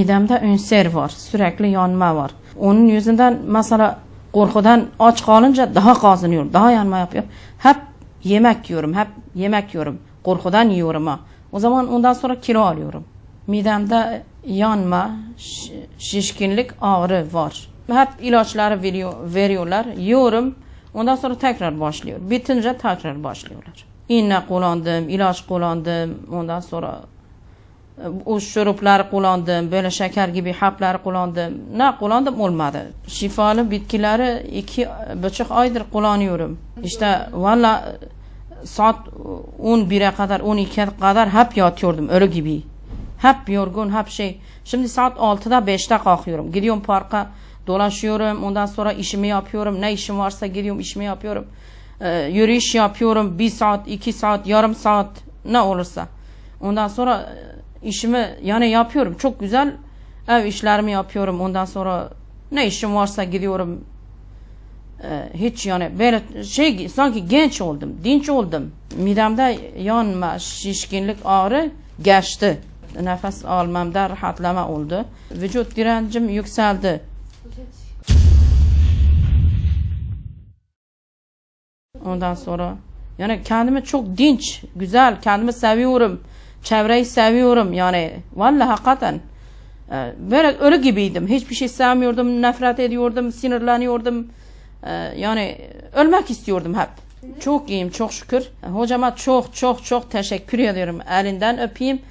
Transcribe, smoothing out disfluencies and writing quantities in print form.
Midemde ünser var. Sürekli yanma var. Onun yüzünden mesela korkudan aç kalınca daha kazanıyorum. Daha yanma yapıyor. Hep yemek yiyorum. Hep yemek yiyorum. Korkudan yiyorum ha. O zaman ondan sonra kilo alıyorum. Midemde yanma, şişkinlik, ağrı var. Hep ilaçları veriyorlar. Yiyorum. Ondan sonra tekrar başlıyor. Bitince tekrar başlıyorlar. İğne kullandım, ilaç kullandım. Ondan sonra o şurupları kullandım. Böyle şeker gibi hapları kullandım. Ne kullandım olmadı. Şifalı bitkileri 2,5 aydır kullanıyorum. İşte valla saat 11'e kadar 12'ye kadar hep yatıyordum ölü gibi. Hep yorgun, hep şey. Şimdi saat 6'da 5'te kalkıyorum. Gidiyorum parka dolaşıyorum. Ondan sonra işimi yapıyorum. Ne işim varsa gidiyorum işimi yapıyorum. Yürüyüş yapıyorum. 1 saat, 2 saat, yarım saat ne olursa. Ondan sonra işimi yani yapıyorum. Çok güzel ev işlerimi yapıyorum. Ondan sonra ne işim varsa gidiyorum. Hiç yani böyle şey sanki genç oldum, dinç oldum. Midemde yanma, şişkinlik, ağrı geçti. Nefes almamda rahatlama oldu. Vücut direncim yükseldi. Ondan sonra yani kendimi çok dinç, güzel, kendimi seviyorum. Çevreyi seviyorum yani. Vallahi hakikaten böyle ölü gibiydim. Hiçbir şey sevmiyordum, nefret ediyordum, sinirleniyordum. Yani ölmek istiyordum hep. Çok iyiyim çok şükür. Hocama çok teşekkür ediyorum. Elinden öpeyim.